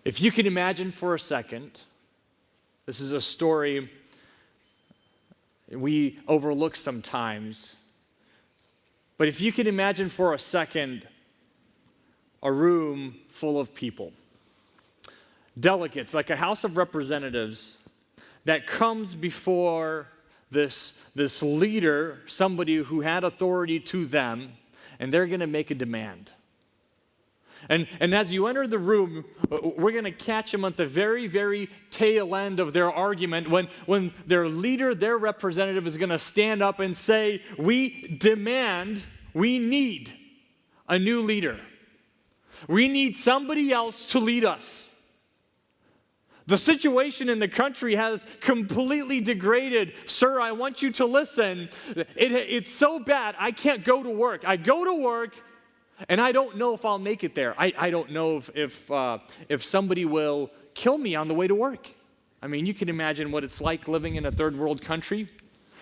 If you can imagine for a second, this is a story we overlook sometimes, but if you can imagine for a second a room full of people, delegates, like a House of Representatives that comes before this leader, somebody who had authority to them, and they're going to make a demand. And as you enter the room, we're going to catch them at the very, very tail end of their argument when their leader, their representative is going to stand up and say, we need a new leader. We need somebody else to lead us. The situation in the country has completely degraded. Sir, I want you to listen. It's so bad, I can't go to work. I go to work, and I don't know if I'll make it there. I don't know if somebody will kill me on the way to work. I mean, you can imagine what it's like living in a third world country.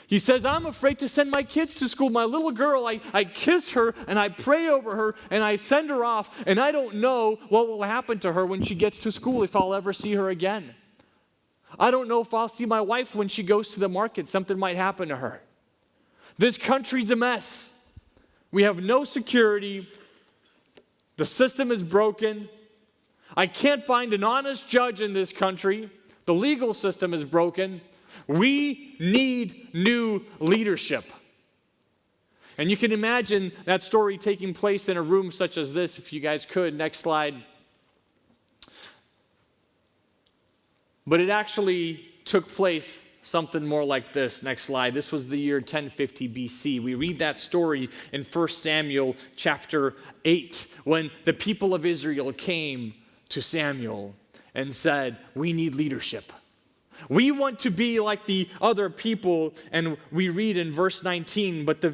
He says, I'm afraid to send my kids to school. My little girl, I kiss her, and I pray over her, and I send her off, and I don't know what will happen to her when she gets to school, if I'll ever see her again. I don't know if I'll see my wife when she goes to the market. Something might happen to her. This country's a mess. We have no security. The system is broken. I can't find an honest judge in this country. The legal system is broken. We need new leadership. And you can imagine that story taking place in a room such as this, if you guys could. Next slide. But it actually took place something more like this. Next slide. This was the year 1050 BC. We read that story in 1 Samuel chapter 8, when the people of Israel came to Samuel and said, we need leadership. We want to be like the other people, and we read in verse 19, but the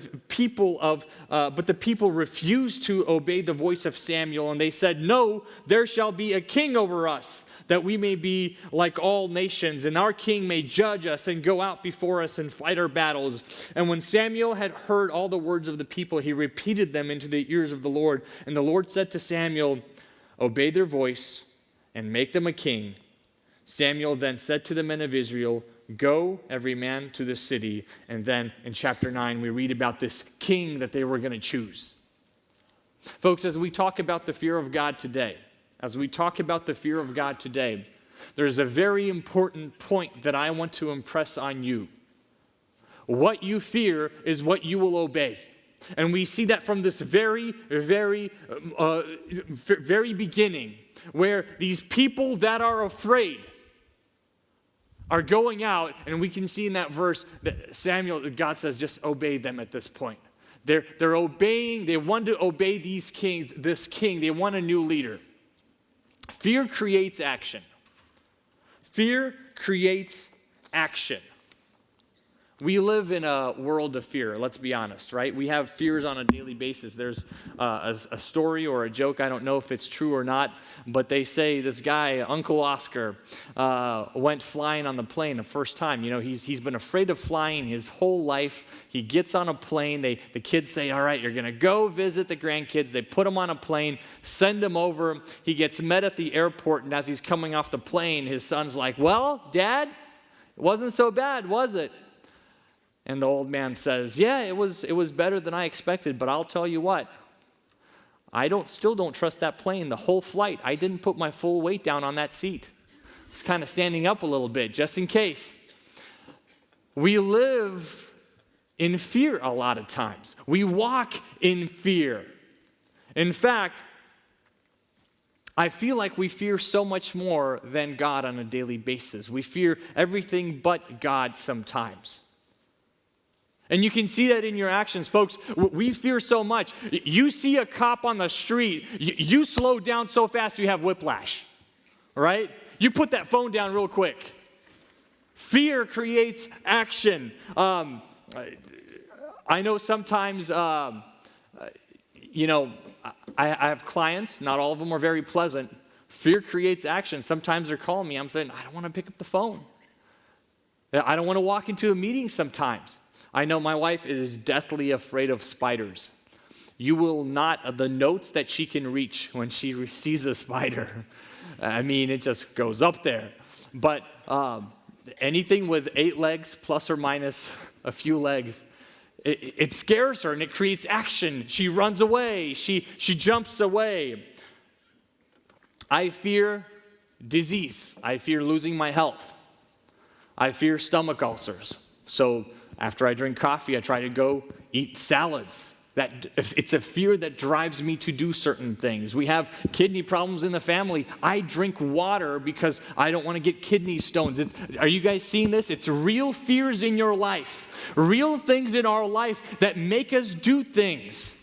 people refused to obey the voice of Samuel, and they said, no, there shall be a king over us, that we may be like all nations, and our king may judge us and go out before us and fight our battles. And when Samuel had heard all the words of the people, he repeated them into the ears of the Lord. And the Lord said to Samuel, obey their voice and make them a king. Samuel then said to the men of Israel, go, every man to the city. And then in chapter 9, we read about this king that they were going to choose. Folks, as we talk about the fear of God today, there's a very important point that I want to impress on you. What you fear is what you will obey. And we see that from this very beginning, where these people that are afraid are going out, and we can see in that verse that God says, just obey them at this point. They're obeying, they want to obey this king, they want a new leader. Fear creates action. Fear creates action. We live in a world of fear, let's be honest, right? We have fears on a daily basis. There's a story or a joke, I don't know if it's true or not, but they say this guy, Uncle Oscar, went flying on the plane the first time. You know, he's been afraid of flying his whole life. He gets on a plane. The kids say, all right, you're going to go visit the grandkids. They put him on a plane, send him over. He gets met at the airport, and as he's coming off the plane, his son's like, well, Dad, it wasn't so bad, was it? And the old man says, yeah, it was better than I expected, but I'll tell you what, I still don't trust that plane the whole flight. I didn't put my full weight down on that seat. It's kind of standing up a little bit, just in case. We live in fear a lot of times. We walk in fear. In fact, I feel like we fear so much more than God on a daily basis. We fear everything but God sometimes. And you can see that in your actions, folks. We fear so much. You see a cop on the street, you slow down so fast you have whiplash, right? You put that phone down real quick. Fear creates action. I know sometimes, I have clients, not all of them are very pleasant. Fear creates action. Sometimes they're calling me, I'm saying, I don't want to pick up the phone. I don't want to walk into a meeting sometimes. I know my wife is deathly afraid of spiders. You will not, the notes that she can reach when she sees a spider, I mean, it just goes up there. But anything with 8 legs, plus or minus a few legs, it scares her and it creates action. She runs away. She jumps away. I fear disease. I fear losing my health. I fear stomach ulcers. So after I drink coffee, I try to go eat salads. It's a fear that drives me to do certain things. We have kidney problems in the family. I drink water because I don't want to get kidney stones. Are you guys seeing this? It's real fears in your life, real things in our life that make us do things.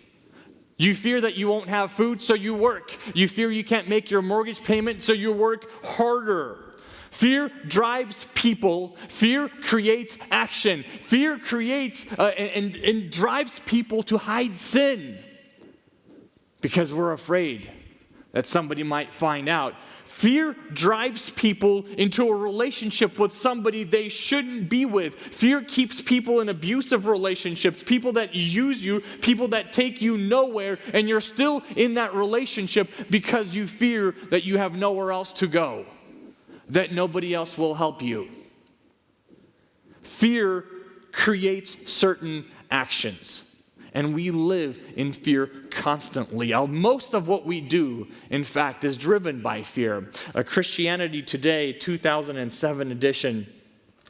You fear that you won't have food, so you work. You fear you can't make your mortgage payment, so you work harder. Fear drives people. Fear creates action. Fear creates and drives people to hide sin because we're afraid that somebody might find out. Fear drives people into a relationship with somebody they shouldn't be with. Fear keeps people in abusive relationships, people that use you, people that take you nowhere, and you're still in that relationship because you fear that you have nowhere else to go, that nobody else will help you. Fear creates certain actions, and we live in fear constantly. Most of what we do, in fact, is driven by fear. Christianity Today, 2007 edition,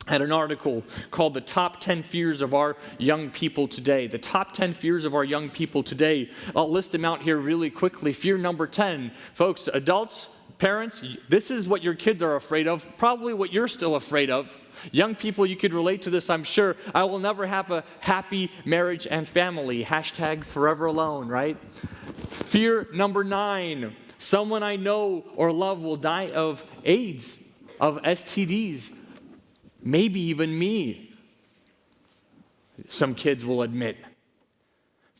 had an article called The Top 10 Fears of Our Young People Today. The top 10 fears of our young people today. I'll list them out here really quickly. Fear number 10, folks, adults, parents, this is what your kids are afraid of, probably what you're still afraid of. Young people, you could relate to this, I'm sure. I will never have a happy marriage and family. Hashtag forever alone, right? Fear number 9, someone I know or love will die of AIDS, of STDs, maybe even me, some kids will admit.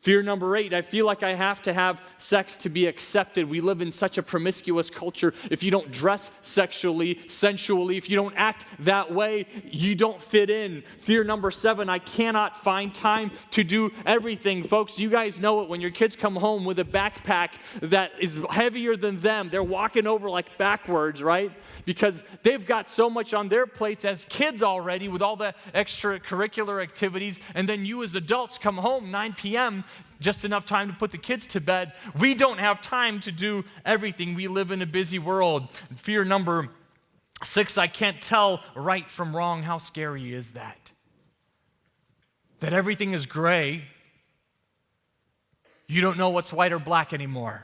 Fear number 8, I feel like I have to have sex to be accepted. We live in such a promiscuous culture. If you don't dress sexually, sensually, if you don't act that way, you don't fit in. Fear number 7, I cannot find time to do everything. Folks, you guys know it when your kids come home with a backpack that is heavier than them. They're walking over like backwards, right? Because they've got so much on their plates as kids already with all the extracurricular activities, and then you as adults come home 9 p.m., just enough time to put the kids to bed. We don't have time to do everything. We live in a busy world. Fear number 6, I can't tell right from wrong. How scary is that? That everything is gray. You don't know what's white or black anymore.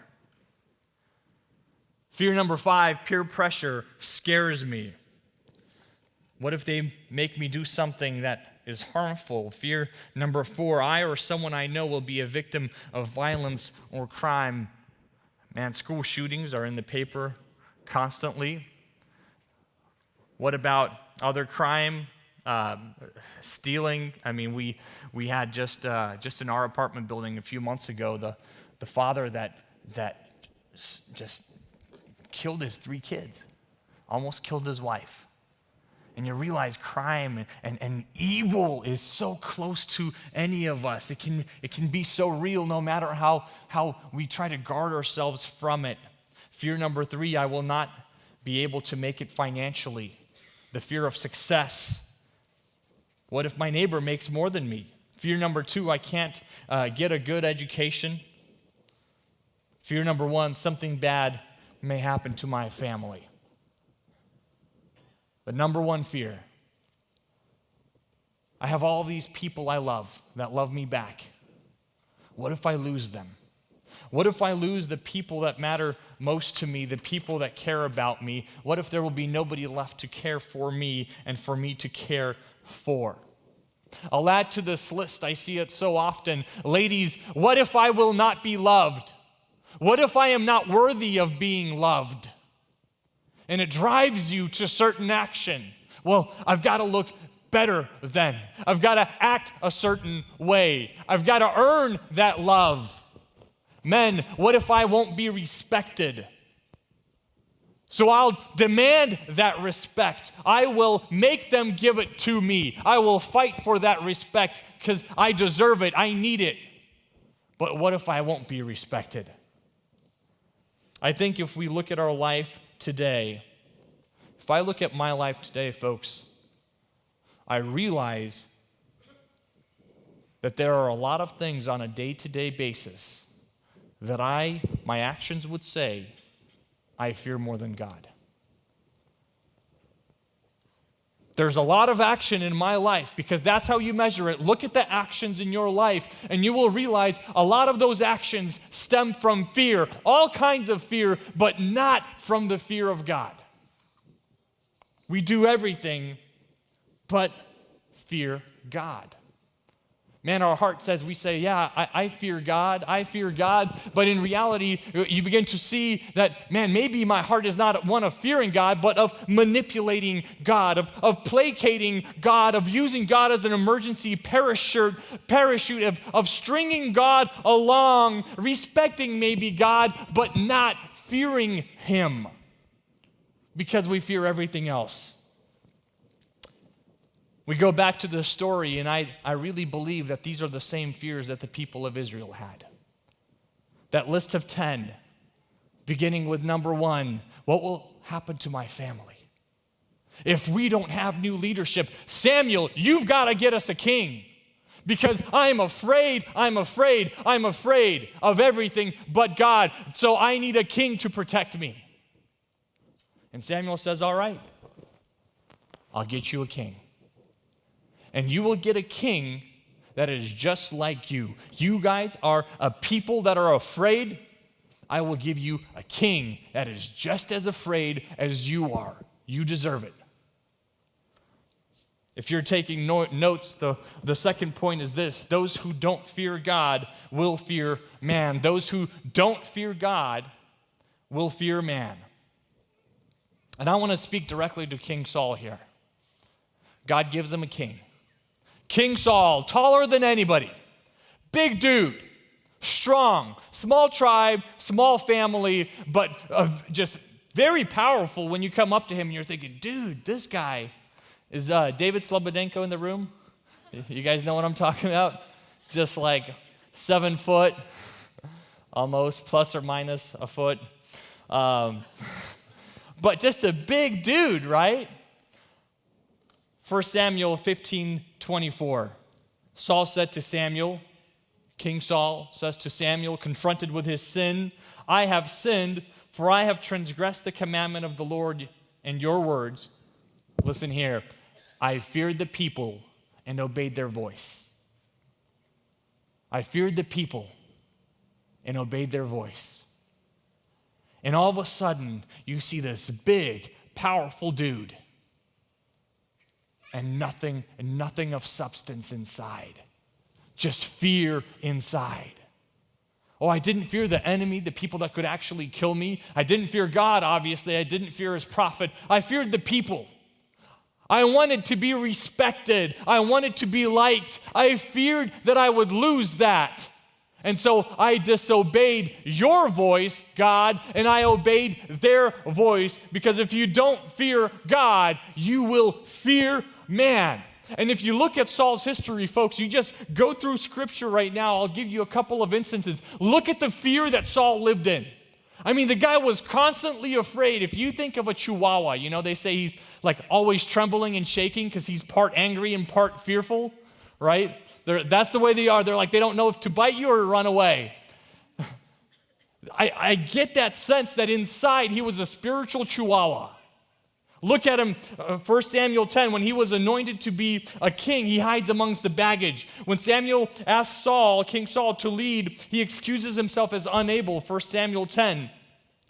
Fear number 5, peer pressure scares me. What if they make me do something that is harmful? Fear number 4, I or someone I know will be a victim of violence or crime. Man, school shootings are in the paper constantly. What about other crime? Stealing. I mean, we had just in our apartment building a few months ago, the father that just killed his 3 kids, almost killed his wife. And you realize crime and evil is so close to any of us. It can be so real no matter how we try to guard ourselves from it. Fear number 3, I will not be able to make it financially. The fear of success. What if my neighbor makes more than me? Fear number 2, I can't get a good education. Fear number 1, something bad may happen to my family. But number 1 fear, I have all these people I love that love me back. What if I lose them? What if I lose the people that matter most to me, the people that care about me? What if there will be nobody left to care for me and for me to care for? I'll add to this list, I see it so often. Ladies, what if I will not be loved? What if I am not worthy of being loved? And it drives you to certain action. Well, I've got to look better then. I've got to act a certain way. I've got to earn that love. Men, what if I won't be respected? So I'll demand that respect. I will make them give it to me. I will fight for that respect because I deserve it. I need it. But what if I won't be respected? I think if we look at our life today, if I look at my life today, folks, I realize that there are a lot of things on a day-to-day basis that my actions would say I fear more than God. There's a lot of action in my life because that's how you measure it. Look at the actions in your life, and you will realize a lot of those actions stem from fear, all kinds of fear, but not from the fear of God. We do everything but fear God. Man, our heart says, we say, yeah, I fear God, but in reality, you begin to see that, man, maybe my heart is not one of fearing God, but of manipulating God, of placating God, of using God as an emergency parachute of stringing God along, respecting maybe God, but not fearing Him, because we fear everything else. We go back to the story, and I really believe that these are the same fears that the people of Israel had. That list of 10, beginning with number 1, what will happen to my family? If we don't have new leadership, Samuel, you've got to get us a king, because I'm afraid of everything but God, so I need a king to protect me. And Samuel says, all right, I'll get you a king. And you will get a king that is just like you. You guys are a people that are afraid. I will give you a king that is just as afraid as you are. You deserve it. If you're taking notes, the second point is this: those who don't fear God will fear man. Those who don't fear God will fear man. And I want to speak directly to King Saul here. God gives him a king. King Saul, taller than anybody, big dude, strong, small tribe, small family, but just very powerful when you come up to him and you're thinking, dude, this guy is David Slobodenko in the room? You guys know what I'm talking about? Just like 7 foot, almost, plus or minus a foot. But just a big dude, right? 1 Samuel 15:24. Saul said to Samuel, King Saul says to Samuel, confronted with his sin, I have sinned, for I have transgressed the commandment of the Lord and your words. Listen here. I feared the people and obeyed their voice. I feared the people and obeyed their voice. And all of a sudden, you see this big, powerful dude. And nothing of substance inside. Just fear inside. Oh, I didn't fear the enemy, the people that could actually kill me. I didn't fear God, obviously. I didn't fear his prophet. I feared the people. I wanted to be respected. I wanted to be liked. I feared that I would lose that. And so I disobeyed your voice, God, and I obeyed their voice, because if you don't fear God, you will fear man. And if you look at Saul's history, folks, you just go through Scripture right now. I'll give you a couple of instances. Look at the fear that Saul lived in. I mean, the guy was constantly afraid. If you think of a chihuahua, you know, they say he's like always trembling and shaking because he's part angry and part fearful, right? That's the way they are. They're like, they don't know if to bite you or to run away. I get that sense that inside he was a spiritual chihuahua. Look at him, 1 Samuel 10, when he was anointed to be a king, he hides amongst the baggage. When Samuel asks Saul, King Saul, to lead, he excuses himself as unable, 1 Samuel 10.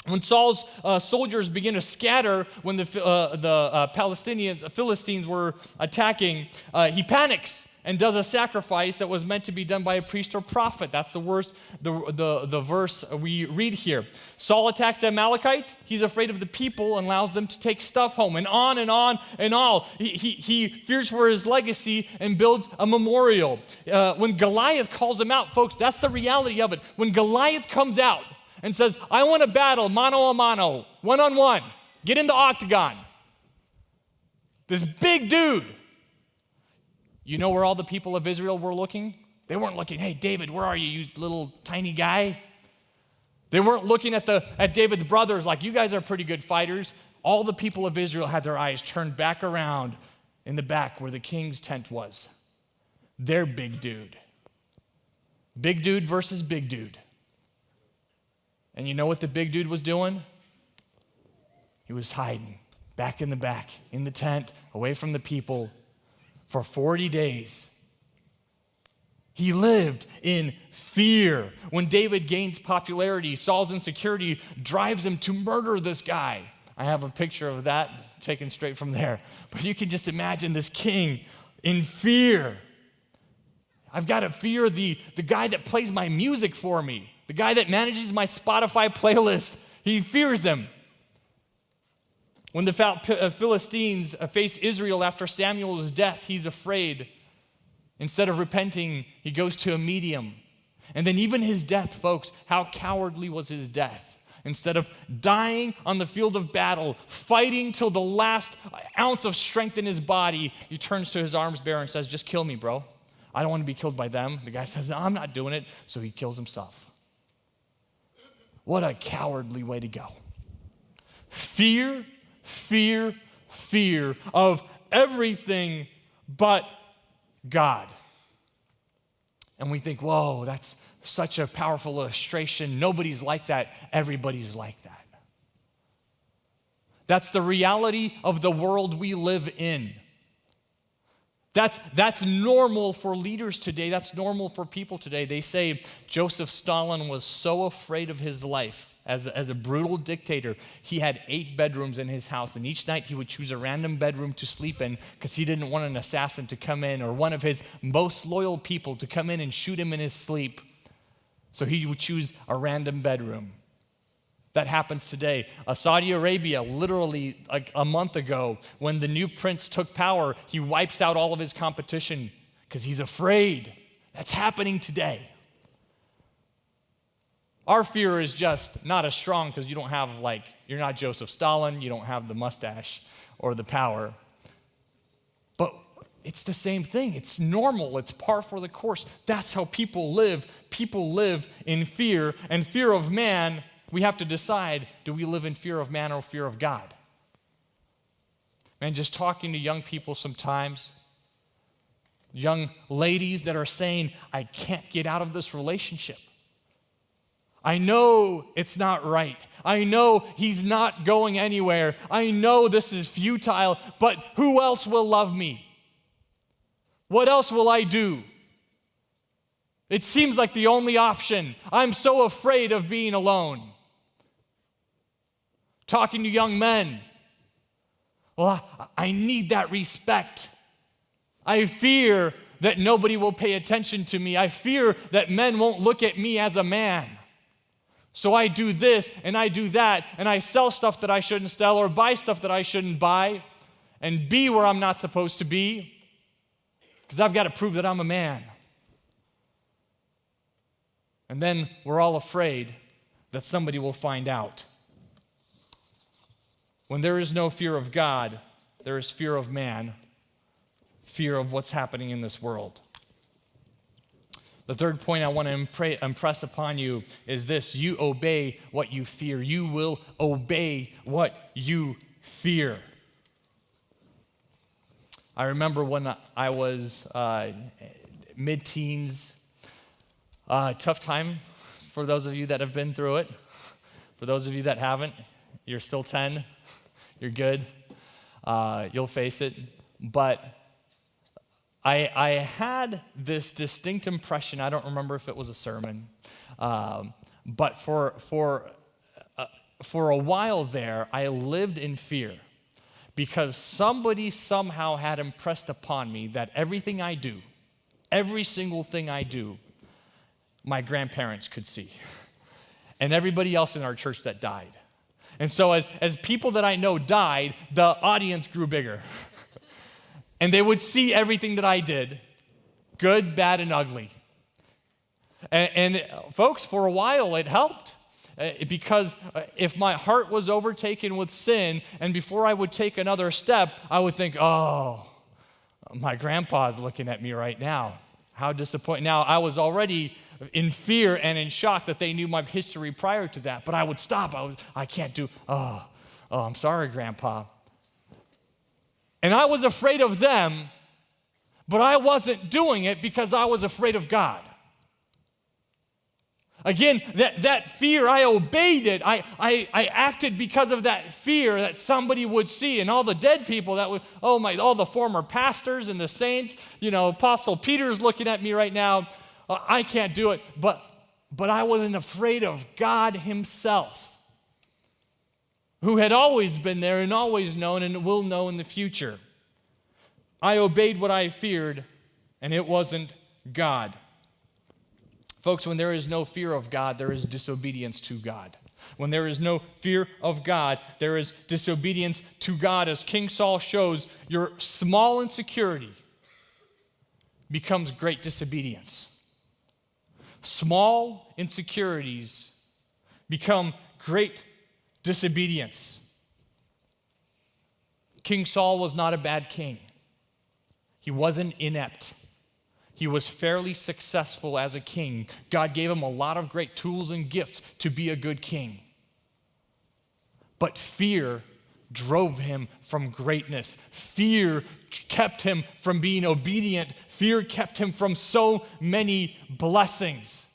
When Saul's soldiers begin to scatter when the Philistines were attacking, he panics and does a sacrifice that was meant to be done by a priest or prophet. That's the verse we read here. Saul attacks the Amalekites. He's afraid of the people and allows them to take stuff home. And on and on and on. He fears for his legacy and builds a memorial. When Goliath calls him out, folks, that's the reality of it. When Goliath comes out and says, I want to battle mano a mano, one-on-one, get in the octagon. This big dude. You know where all the people of Israel were looking? They weren't looking, hey, David, where are you, you little tiny guy? They weren't looking at David's brothers like, you guys are pretty good fighters. All the people of Israel had their eyes turned back around in the back where the king's tent was. They're big dude. Big dude versus big dude. And you know what the big dude was doing? He was hiding back in the back, in the tent, away from the people for 40 days. He lived in fear. When David gains popularity, Saul's insecurity drives him to murder this guy. I have a picture of that taken straight from there. But you can just imagine this king in fear. I've got to fear the guy that plays my music for me, the guy that manages my Spotify playlist. He fears him. When the Philistines face Israel after Samuel's death, he's afraid. Instead of repenting, he goes to a medium. And then even his death, folks, how cowardly was his death? Instead of dying on the field of battle, fighting till the last ounce of strength in his body, he turns to his arms bearer and says, just kill me, bro. I don't want to be killed by them. The guy says, no, I'm not doing it. So he kills himself. What a cowardly way to go. Fear of everything but God. And we think, whoa, that's such a powerful illustration. Nobody's like that. Everybody's like that. That's the reality of the world we live in. That's normal for leaders today. That's normal for people today. They say Joseph Stalin was so afraid of his life as a brutal dictator. He had 8 bedrooms in his house, and each night he would choose a random bedroom to sleep in because he didn't want an assassin to come in or one of his most loyal people to come in and shoot him in his sleep. So he would choose a random bedroom. That happens today. Saudi Arabia, literally like a month ago, when the new prince took power, he wipes out all of his competition because he's afraid. That's happening today. Our fear is just not as strong because you don't have, you're not Joseph Stalin, you don't have the mustache or the power. But it's the same thing. It's normal. It's par for the course. That's how people live. People live in fear, and fear of man. We have to decide, do we live in fear of man or fear of God? Man, just talking to young people sometimes, young ladies that are saying, I can't get out of this relationship. I know it's not right. I know he's not going anywhere. I know this is futile, but who else will love me? What else will I do? It seems like the only option. I'm so afraid of being alone. Talking to young men. Well, I need that respect. I fear that nobody will pay attention to me. I fear that men won't look at me as a man. So I do this and I do that, and I sell stuff that I shouldn't sell or buy stuff that I shouldn't buy and be where I'm not supposed to be because I've got to prove that I'm a man. And then we're all afraid that somebody will find out. When there is no fear of God, there is fear of man, fear of what's happening in this world. The third point I want to impress upon you is this: you obey what you fear. You will obey what you fear. I remember when I was mid-teens, tough time for those of you that have been through it. For those of you that haven't, you're still 10. You're good. You'll face it. But I had this distinct impression. I don't remember if it was a sermon. But for a while there, I lived in fear because somebody somehow had impressed upon me that everything I do, every single thing I do, my grandparents could see. And everybody else in our church that died. And so as people that I know died, the audience grew bigger. And they would see everything that I did, good, bad, and ugly. And folks, for a while it helped. Because if my heart was overtaken with sin, and before I would take another step, I would think, oh, my grandpa's looking at me right now. How disappointing. Now, I was already in fear and in shock that they knew my history prior to that. But I would stop. I can't do, I'm sorry, Grandpa. And I was afraid of them, but I wasn't doing it because I was afraid of God. Again, that fear, I obeyed it. I acted because of that fear that somebody would see. And all the dead people that would, all the former pastors and the saints, Apostle Peter's looking at me right now. I can't do it. But I wasn't afraid of God himself, who had always been there and always known and will know in the future. I obeyed what I feared, and it wasn't God. Folks, when there is no fear of God, there is disobedience to God. When there is no fear of God, there is disobedience to God. As King Saul shows, your small insecurity becomes great disobedience. Small insecurities become great disobedience. King Saul was not a bad king. He wasn't inept. He was fairly successful as a king. God gave him a lot of great tools and gifts to be a good king. But fear drove him from greatness. Fear kept him from being obedient. Fear kept him from so many blessings.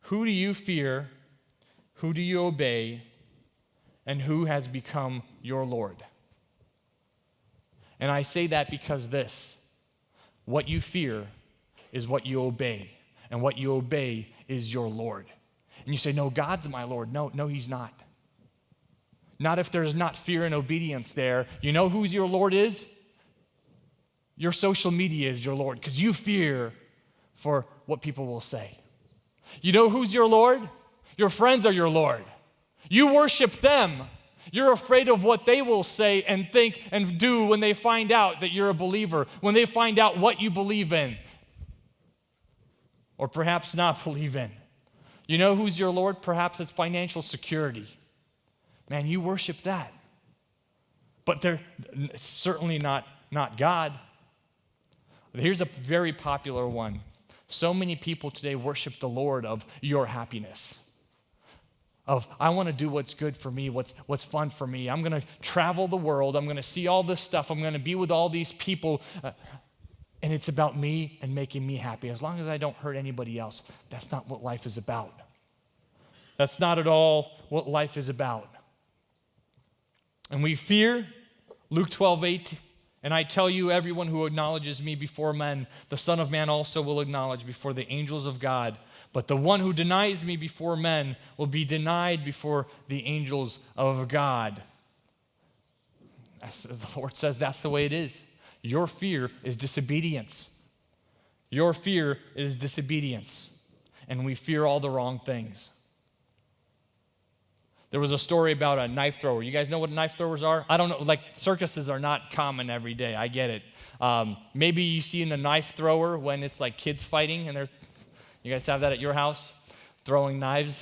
Who do you fear? Who do you obey? And who has become your Lord? And I say that because what you fear is what you obey, and what you obey is your Lord. And you say, no, God's my Lord. No, he's not. Not if there's not fear and obedience there. You know who your Lord is? Your social media is your Lord, because you fear for what people will say. You know who's your Lord? Your friends are your Lord. You worship them. You're afraid of what they will say and think and do when they find out that you're a believer, when they find out what you believe in, or perhaps not believe in. You know who's your Lord? Perhaps it's financial security. Man, you worship that. But they're certainly not God. Here's a very popular one. So many people today worship the Lord of your happiness. Of, I want to do what's good for me, what's fun for me. I'm going to travel the world. I'm going to see all this stuff. I'm going to be with all these people. And it's about me and making me happy. As long as I don't hurt anybody else, that's not what life is about. That's not at all what life is about. And we fear, Luke 12:8, and I tell you, everyone who acknowledges me before men, the Son of Man also will acknowledge before the angels of God. But the one who denies me before men will be denied before the angels of God. As the Lord says, that's the way it is. Your fear is disobedience. Your fear is disobedience. And we fear all the wrong things. There was a story about a knife thrower. You guys know what knife throwers are? I don't know. Like, circuses are not common every day. I get it. Maybe you see a knife thrower when it's like kids fighting and they're... You guys have that at your house? Throwing knives?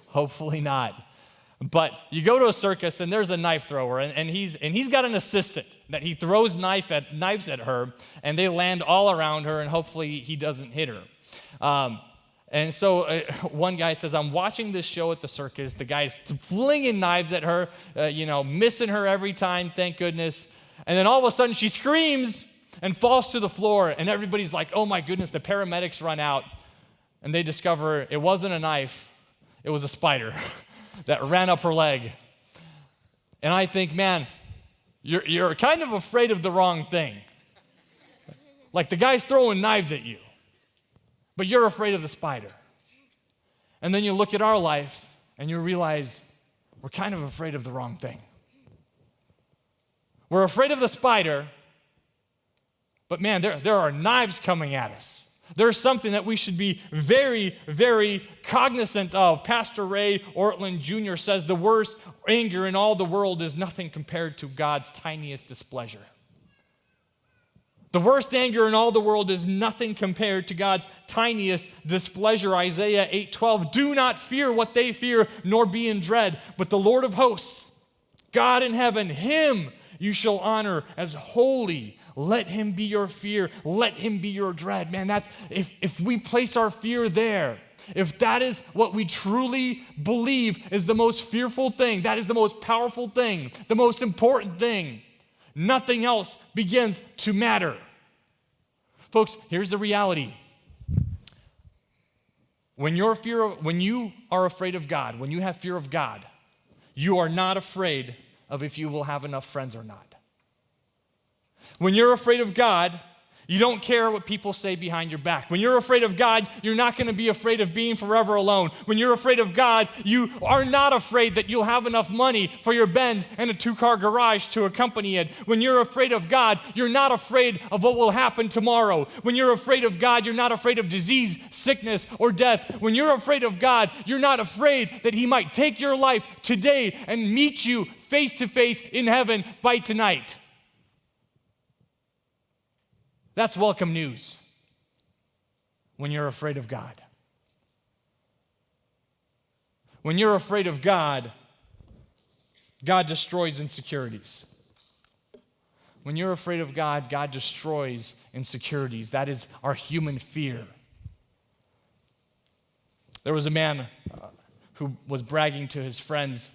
Hopefully not. But you go to a circus and there's a knife thrower and he's got an assistant that he throws knives at her and they land all around her and hopefully he doesn't hit her. And so one guy says, I'm watching this show at the circus. The guy's flinging knives at her, missing her every time, thank goodness. And then all of a sudden she screams and falls to the floor and everybody's like, oh my goodness, the paramedics run out. And they discover it wasn't a knife, it was a spider that ran up her leg. And I think, man, you're kind of afraid of the wrong thing. Like the guy's throwing knives at you, but you're afraid of the spider. And then you look at our life and you realize we're kind of afraid of the wrong thing. We're afraid of the spider, but man, there are knives coming at us. There's something that we should be very, very cognizant of. Pastor Ray Ortland Jr. says the worst anger in all the world is nothing compared to God's tiniest displeasure. The worst anger in all the world is nothing compared to God's tiniest displeasure. Isaiah 8:12, do not fear what they fear, nor be in dread, but the Lord of hosts, God in heaven, him you shall honor as holy. Let him be your fear. Let him be your dread. Man, that's if we place our fear there, if that is what we truly believe is the most fearful thing, that is the most powerful thing, the most important thing, nothing else begins to matter. Folks, here's the reality. When you are afraid of God, when you have fear of God, you are not afraid of if you will have enough friends or not. When you're afraid of God, you don't care what people say behind your back. When you're afraid of God, you're not going to be afraid of being forever alone. When you're afraid of God, you are not afraid that you'll have enough money for your Benz and a 2-car garage to accompany it. When you're afraid of God, you're not afraid of what will happen tomorrow. When you're afraid of God, you're not afraid of disease, sickness, or death. When you're afraid of God, you're not afraid that he might take your life today and meet you face to face in heaven by tonight. That's welcome news when you're afraid of God. When you're afraid of God, God destroys insecurities. When you're afraid of God, God destroys insecurities. That is our human fear. There was a man who was bragging to his friends.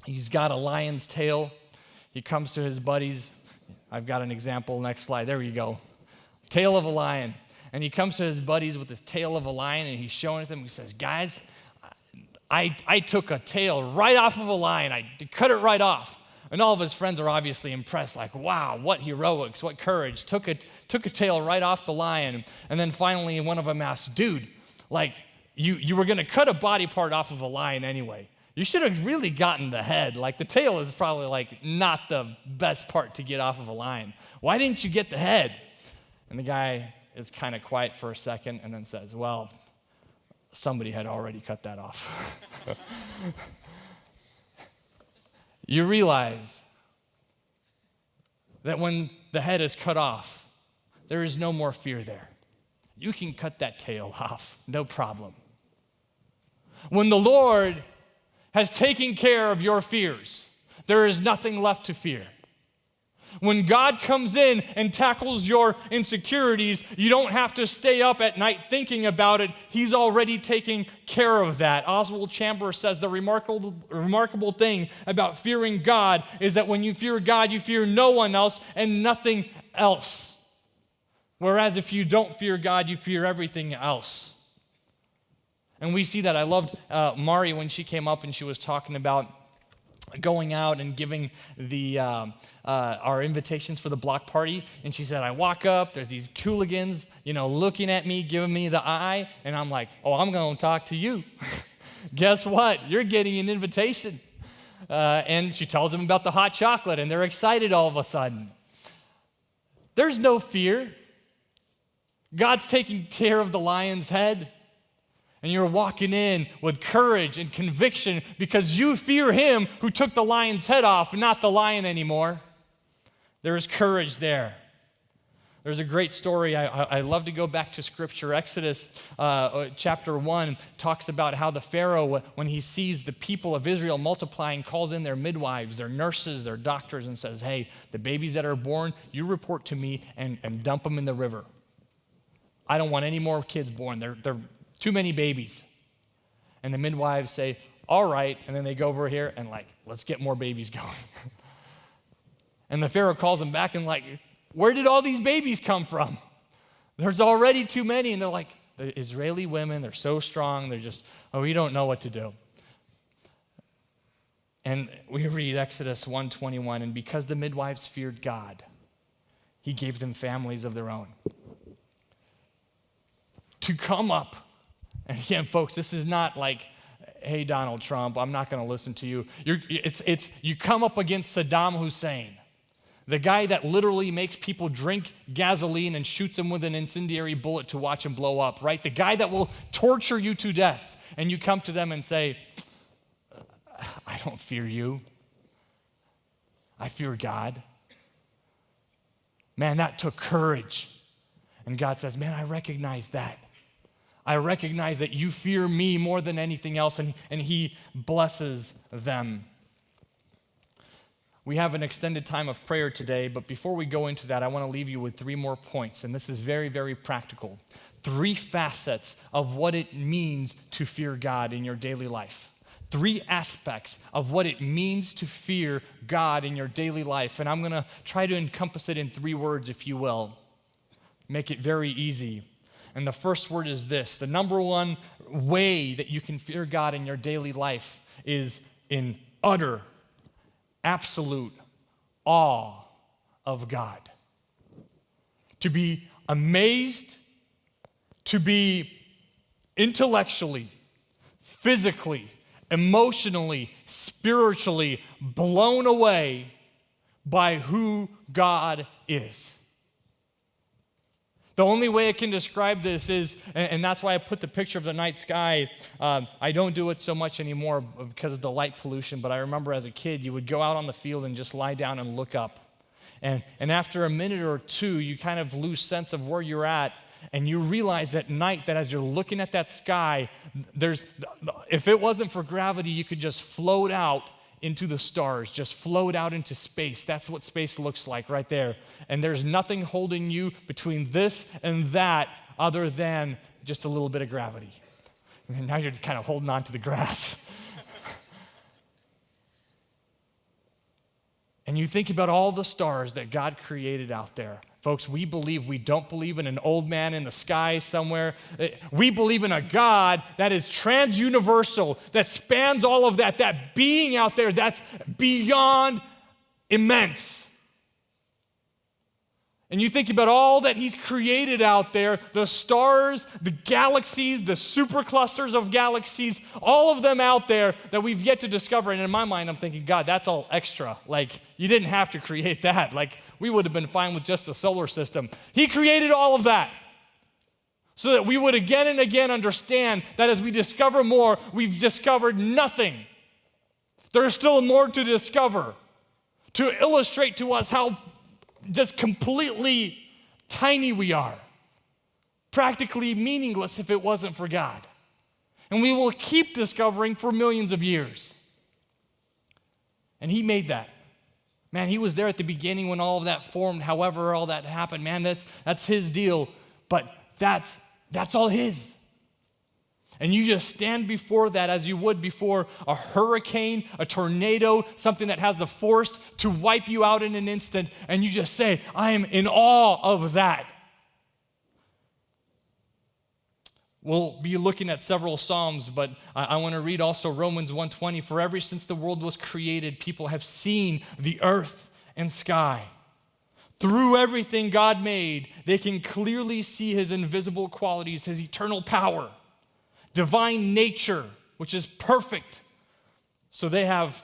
He's got a lion's tail. He comes to his buddies. I've got an example. Next slide. There you go. Tail of a lion. And he comes to his buddies with this tail of a lion, and he's showing it to them. He says, guys, I took a tail right off of a lion. I cut it right off. And all of his friends are obviously impressed, like, wow, what heroics, what courage. Took a tail right off the lion. And then finally one of them asked, dude, like, you were going to cut a body part off of a lion anyway. You should have really gotten the head. Like, the tail is probably, like, not the best part to get off of a lion. Why didn't you get the head? And the guy is kind of quiet for a second and then says, well, somebody had already cut that off. You realize that when the head is cut off, there is no more fear there. You can cut that tail off, no problem. When the Lord has taken care of your fears, there is nothing left to fear. When God comes in and tackles your insecurities, you don't have to stay up at night thinking about it. He's already taking care of that. Oswald Chambers says the remarkable thing about fearing God is that when you fear God, you fear no one else and nothing else. Whereas if you don't fear God, you fear everything else. And we see that. I loved Mari when she came up and she was talking about going out and giving our invitations for the block party. And she said, I walk up, there's these hooligans, looking at me, giving me the eye. And I'm like, oh, I'm going to talk to you. Guess what? You're getting an invitation. And she tells them about the hot chocolate, and they're excited all of a sudden. There's no fear. God's taking care of the lion's head. And you're walking in with courage and conviction because you fear him who took the lion's head off, not the lion anymore. There is courage there. There's a great story. I love to go back to Scripture. Exodus chapter 1 talks about how the Pharaoh, when he sees the people of Israel multiplying, calls in their midwives, their nurses, their doctors, and says, hey, the babies that are born, you report to me and dump them in the river. I don't want any more kids born. They're too many babies. And the midwives say, all right. And then they go over here and let's get more babies going. And the Pharaoh calls them back and where did all these babies come from? There's already too many. And they're like, the Israeli women, they're so strong. They're just, we don't know what to do. And we read Exodus 1:21, and because the midwives feared God, he gave them families of their own. To come up. And again, folks, this is not like, hey, Donald Trump, I'm not going to listen to you. You come up against Saddam Hussein, the guy that literally makes people drink gasoline and shoots them with an incendiary bullet to watch them blow up, right? The guy that will torture you to death. And you come to them and say, I don't fear you. I fear God. Man, that took courage. And God says, man, I recognize that. I recognize that you fear me more than anything else, and he blesses them. We have an extended time of prayer today, but before we go into that, I want to leave you with 3 more points, and this is very, very practical. 3 facets of what it means to fear God in your daily life. 3 aspects of what it means to fear God in your daily life, and I'm going to try to encompass it in 3 words, if you will. Make it very easy. And the first word is this. The number 1 way that you can fear God in your daily life is in utter, absolute awe of God. To be amazed, to be intellectually, physically, emotionally, spiritually blown away by who God is. The only way I can describe this is, and that's why I put the picture of the night sky. I don't do it so much anymore because of the light pollution, but I remember as a kid, you would go out on the field and just lie down and look up. And after a minute or 2, you kind of lose sense of where you're at, and you realize at night that as you're looking at that sky, if it wasn't for gravity, you could just float out into the stars, just float out into space. That's what space looks like right there. And there's nothing holding you between this and that other than just a little bit of gravity. And now you're just kind of holding on to the grass. And you think about all the stars that God created out there. Folks, we don't believe in an old man in the sky somewhere. We believe in a God that is trans-universal, that spans all of that being out there that's beyond immense. And you think about all that he's created out there, the stars, the galaxies, the superclusters of galaxies, all of them out there that we've yet to discover. And in my mind, I'm thinking, God, that's all extra. Like, you didn't have to create that. Like, we would have been fine with just the solar system. He created all of that so that we would again and again understand that as we discover more, we've discovered nothing. There's still more to discover to illustrate to us how just completely tiny we are, practically meaningless if it wasn't for God. And we will keep discovering for millions of years. And he made that. Man, he was there at the beginning when all of that formed, however all that happened. Man, that's his deal, but that's all his. And you just stand before that as you would before a hurricane, a tornado, something that has the force to wipe you out in an instant, and you just say, I am in awe of that. We'll be looking at several Psalms, but I want to read also Romans 1:20. For ever since the world was created, people have seen the earth and sky. Through everything God made, they can clearly see his invisible qualities, his eternal power, divine nature, which is perfect. So they have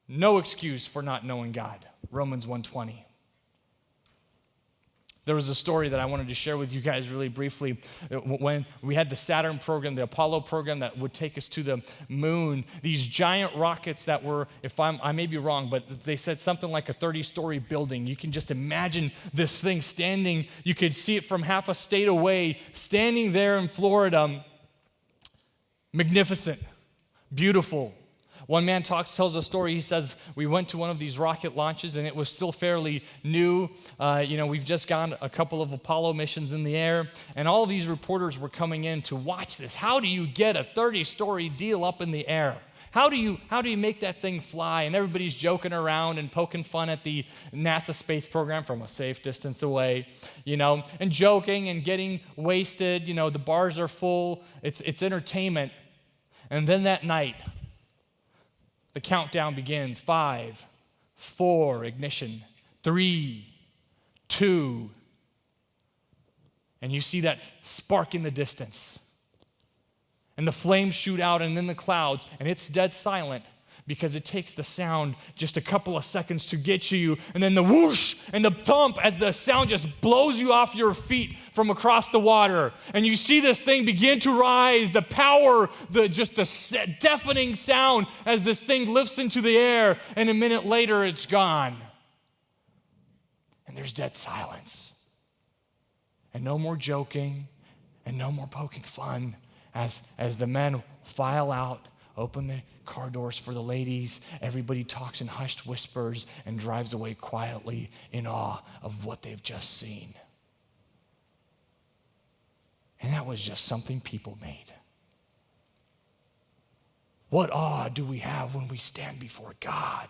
no excuse for not knowing God. Romans 1:20. There was a story that I wanted to share with you guys really briefly. When we had the Saturn program, the Apollo program that would take us to the moon, these giant rockets that were, I may be wrong, but they said something like a 30-story building. You can just imagine this thing standing. You could see it from half a state away, standing there in Florida. Magnificent, beautiful. One man tells a story. He says, we went to one of these rocket launches, and it was still fairly new. We've just gone a couple of Apollo missions in the air, and all these reporters were coming in to watch this. How do you get a 30-story deal up in the air? How do you make that thing fly? And everybody's joking around and poking fun at the NASA space program from a safe distance away, and joking and getting wasted. The bars are full. It's entertainment. And then that night, the countdown begins. 5, 4, ignition, 3, 2, and you see that spark in the distance. And the flames shoot out and then the clouds, and it's dead silent because it takes the sound just a couple of seconds to get to you, and then the whoosh and the thump as the sound just blows you off your feet from across the water. And you see this thing begin to rise, the power, the deafening sound as this thing lifts into the air, and a minute later it's gone. And there's dead silence. And no more joking, and no more poking fun as the men file out open the car doors for the ladies. Everybody talks in hushed whispers and drives away quietly in awe of what they've just seen. And that was just something people made. What awe do we have when we stand before God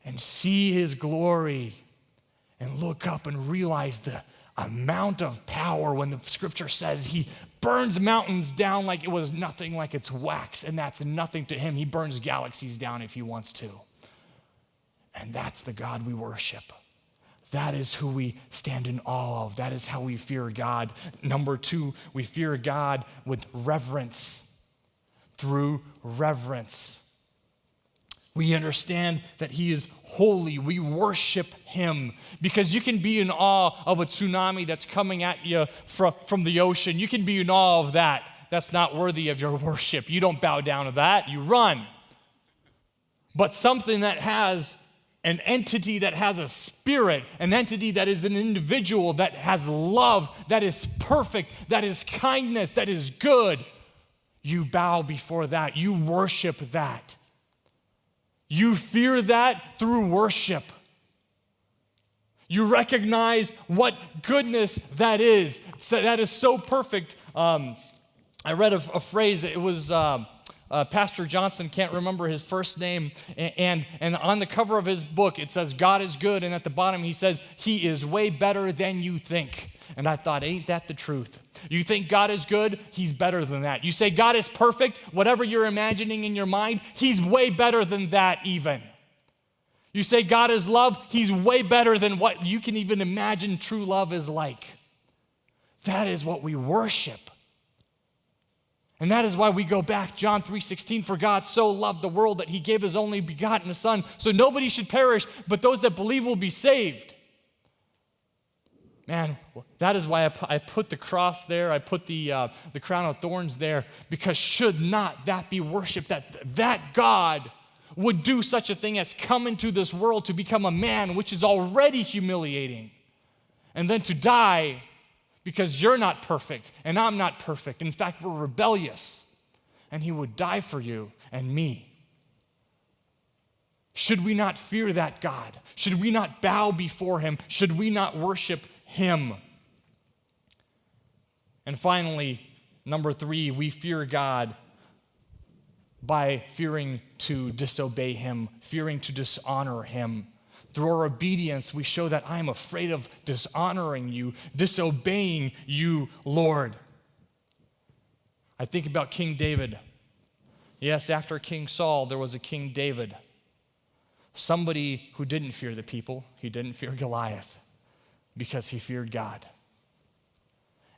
and see his glory and look up and realize the amount of power when the scripture says he burns mountains down like it was nothing, like it's wax, and that's nothing to him. He burns galaxies down if he wants to. And that's the God we worship. That is who we stand in awe of. That is how we fear God. Number 2, we fear God with reverence. Through reverence. We understand that he is holy. We worship him because you can be in awe of a tsunami that's coming at you from the ocean. You can be in awe of that. That's not worthy of your worship. You don't bow down to that. You run. But something that has an entity that has a spirit, an entity that is an individual, that has love, that is perfect, that is kindness, that is good, you bow before that. You worship that. You fear that through worship. You recognize what goodness that is. So that is so perfect. I read a phrase. It was Pastor Johnson, can't remember his first name, and on the cover of his book it says God is good, and at the bottom he says he is way better than you think. And I thought, ain't that the truth? You think God is good? He's better than that. You say God is perfect, whatever you're imagining in your mind, he's way better than that even. You say God is love, he's way better than what you can even imagine true love is like. That is what we worship. And that is why we go back, John 3:16, for God so loved the world that he gave his only begotten Son, so nobody should perish, but those that believe will be saved. Man, that is why I put the cross there, I put the crown of thorns there, because should not that be worship, that God would do such a thing as come into this world to become a man, which is already humiliating, and then to die because you're not perfect and I'm not perfect. In fact, we're rebellious, and he would die for you and me. Should we not fear that God? Should we not bow before him? Should we not worship him? And finally, number 3, we fear God by fearing to disobey him, fearing to dishonor him. Through our obedience, we show that I am afraid of dishonoring you, disobeying you, Lord. I think about King David. Yes, after King Saul, there was a King David. Somebody who didn't fear the people. He didn't fear Goliath because he feared God.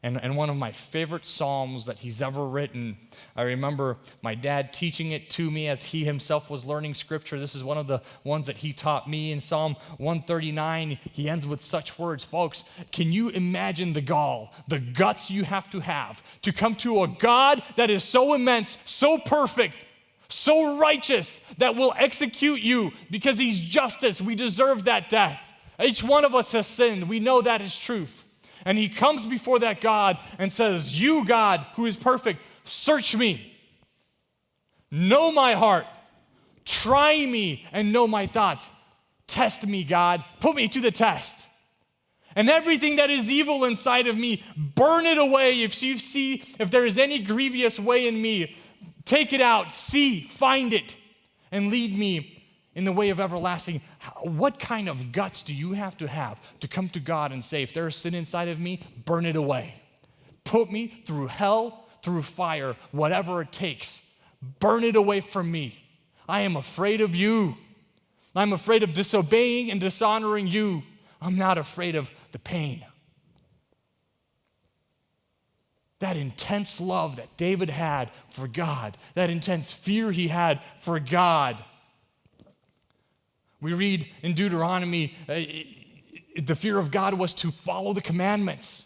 And one of my favorite psalms that he's ever written, I remember my dad teaching it to me as he himself was learning scripture. This is one of the ones that he taught me. In Psalm 139, he ends with such words. Folks, can you imagine the gall, the guts you have to come to a God that is so immense, so perfect, so righteous, that will execute you because he's justice. We deserve that death. Each one of us has sinned. We know that is truth. And he comes before that God and says, you, God, who is perfect, search me. Know my heart. Try me and know my thoughts. Test me, God. Put me to the test. And everything that is evil inside of me, burn it away. If you see, if there is any grievous way in me, take it out, find it, and lead me in the way of everlasting. What kind of guts do you have to come to God and say, if there is sin inside of me, burn it away. Put me through hell, through fire, whatever it takes. Burn it away from me. I am afraid of you. I'm afraid of disobeying and dishonoring you. I'm not afraid of the pain. That intense love that David had for God, that intense fear he had for God. We read in Deuteronomy, the fear of God was to follow the commandments,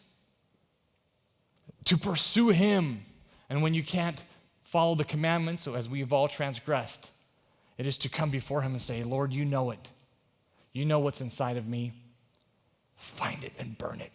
to pursue him. And when you can't follow the commandments, so as we've all transgressed, it is to come before him and say, Lord, you know it. You know what's inside of me. Find it and burn it.